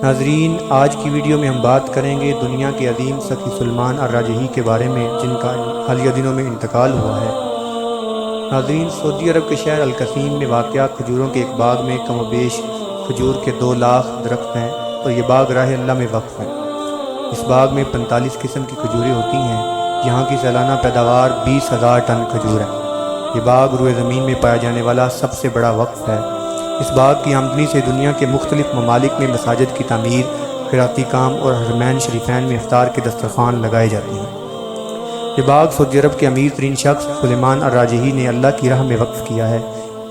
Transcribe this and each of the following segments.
ناظرین، آج کی ویڈیو میں ہم بات کریں گے دنیا کے عظیم سخی سلیمان الراجحی کے بارے میں، جن کا حالیہ دنوں میں انتقال ہوا ہے۔ ناظرین، سعودی عرب کے شہر القصیم میں واقع کھجوروں کے ایک باغ میں کم و بیش کھجور کے 2 لاکھ درخت ہیں اور یہ باغ راہ اللہ میں وقف ہے۔ اس باغ میں 45 قسم کی کھجوریں ہوتی ہیں۔ یہاں کی سالانہ پیداوار 20,000 ٹن کھجور ہے۔ یہ باغ روئے زمین میں پایا جانے والا سب سے بڑا وقف ہے۔ اس باغ کی آمدنی سے دنیا کے مختلف ممالک میں مساجد کی تعمیر، خیراتی کام اور حرمین شریفین میں افطار کے دسترخوان لگائے جاتے ہیں۔ یہ باغ سعودی عرب کے امیر ترین شخص سلیمان الراجحی نے اللہ کی راہ میں وقف کیا ہے۔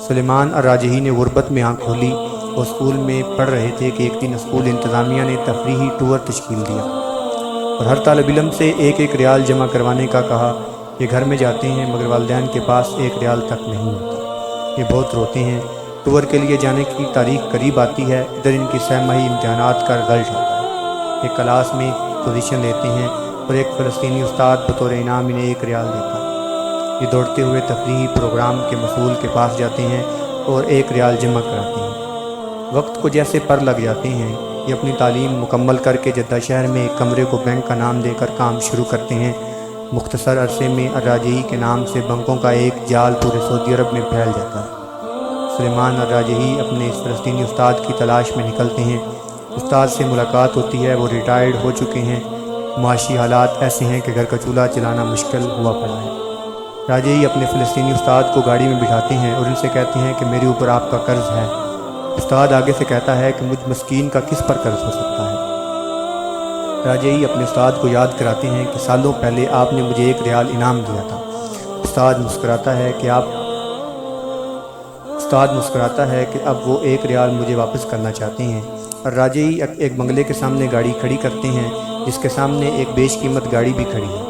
سلیمان الراجحی نے غربت میں آنکھ کھولی اور اسکول میں پڑھ رہے تھے کہ ایک دن اسکول انتظامیہ نے تفریحی ٹور تشکیل دیا اور ہر طالب علم سے 1 ریال جمع کروانے کا کہا۔ یہ گھر میں جاتے ہیں مگر والدین کے پاس 1 ریال تک نہیں ہوتا۔ یہ بہت روتے ہیں۔ ٹور کے لیے جانے کی تاریخ قریب آتی ہے۔ ادھر ان کی 6 ماہی امتحانات کا رزلٹ آتا ہے۔ یہ کلاس میں پوزیشن لیتے ہیں اور ایک فلسطینی استاد بطور انعام انہیں 1 ریال دیتا ہے۔ یہ دوڑتے ہوئے تفریحی پروگرام کے مسئول کے پاس جاتے ہیں اور 1 ریال جمع کراتے ہیں۔ وقت کو جیسے پر لگ جاتے ہیں۔ یہ اپنی تعلیم مکمل کر کے جدہ شہر میں ایک کمرے کو بینک کا نام دے کر کام شروع کرتے ہیں۔ مختصر عرصے میں الراجحی کے نام سے بینکوں کا ایک جال پورے سعودی عرب میں پھیل جاتا ہے۔ سلیمان الراجحی اپنے اس فلسطینی استاد کی تلاش میں نکلتے ہیں۔ استاد سے ملاقات ہوتی ہے۔ وہ ریٹائرڈ ہو چکے ہیں۔ معاشی حالات ایسے ہیں کہ گھر کا چولہا چلانا مشکل ہوا پڑا ہے۔ راجحی اپنے فلسطینی استاد کو گاڑی میں بٹھاتے ہیں اور ان سے کہتے ہیں کہ میرے اوپر آپ کا قرض ہے۔ استاد آگے سے کہتا ہے کہ مجھ مسکین کا کس پر قرض ہو سکتا ہے۔ راجحی اپنے استاد کو یاد کراتے ہیں کہ سالوں پہلے آپ نے مجھے 1 ریال انعام دیا تھا۔ استاد مسکراتا ہے کہ اب وہ 1 ریال مجھے واپس کرنا چاہتے ہیں۔ اور راجحی ایک بنگلے کے سامنے گاڑی کھڑی کرتے ہیں جس کے سامنے ایک بیش قیمت گاڑی بھی کھڑی ہے۔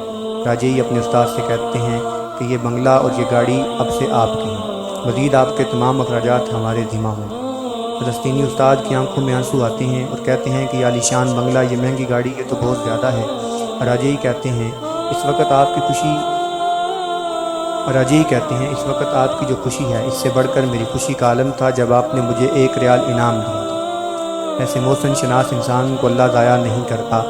راجحی اپنے استاد سے کہتے ہیں کہ یہ بنگلہ اور یہ گاڑی اب سے آپ کی ہیں، مزید آپ کے تمام اخراجات ہمارے ذمہ ہوں۔ فلسطینی استاد کی آنکھوں میں آنسو آتے ہیں اور کہتے ہیں کہ یہ عالیشان بنگلہ، یہ مہنگی گاڑی، یہ تو بہت زیادہ ہے۔ راجحی کہتے ہیں اس وقت آپ کی جو خوشی ہے، اس سے بڑھ کر میری خوشی کا عالم تھا جب آپ نے مجھے 1 ریال انعام دیا تھا۔ ایسے محسن شناس انسان کو اللہ ضائع نہیں کرتا۔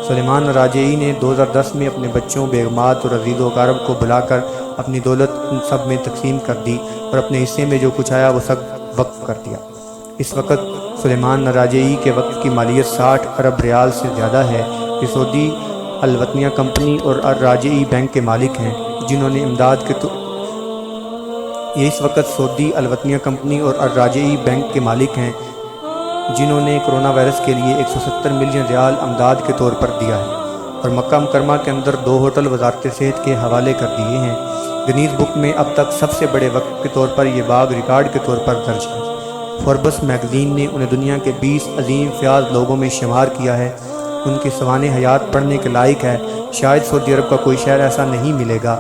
سلیمان الراجحی نے 2010 میں اپنے بچوں، بیگمات اور عزیز و اقارب کو بلا کر اپنی دولت ان سب میں تقسیم کر دی اور اپنے حصے میں جو کچھ آیا وہ سب وقف کر دیا۔ اس وقت سلیمان الراجحی کے وقت کی مالیت 60 ارب ریال سے زیادہ ہے۔ یہ سعودی الوطنیہ کمپنی اور الراجحی بینک کے مالک ہیں، جنہوں نے کرونا وائرس کے لیے 170 ملین ریال امداد کے طور پر دیا ہے اور مکہ مکرمہ کے اندر 2 ہوٹل وزارت صحت کے حوالے کر دیے ہیں۔ گنیز بک میں اب تک سب سے بڑے وقف کے طور پر یہ باغ ریکارڈ کے طور پر درج ہے۔ فوربس میگزین نے انہیں دنیا کے 20 عظیم فیاض لوگوں میں شمار کیا ہے۔ ان کی سوانح حیات پڑھنے کے لائق ہے۔ شاید سعودی عرب کا کوئی شہر ایسا نہیں ملے گا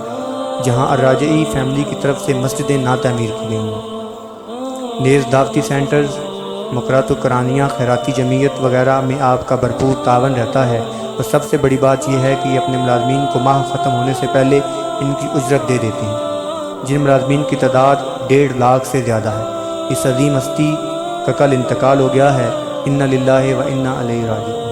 جہاں الراجحی فیملی کی طرف سے مسجدیں نہ تعمیر کی گئی ہوں۔ نیز دعوتی سینٹرز، مقررات و قرانیہ، خیراتی جمعیت وغیرہ میں آپ کا بھرپور تعاون رہتا ہے اور سب سے بڑی بات یہ ہے کہ یہ اپنے ملازمین کو ماہ ختم ہونے سے پہلے ان کی اجرت دے دیتے ہیں، جن ملازمین کی تعداد 1.5 لاکھ سے زیادہ ہے۔ اس عظیم ہستی کا کل انتقال ہو گیا ہے۔ انا للہ و انا الیہ راجعون۔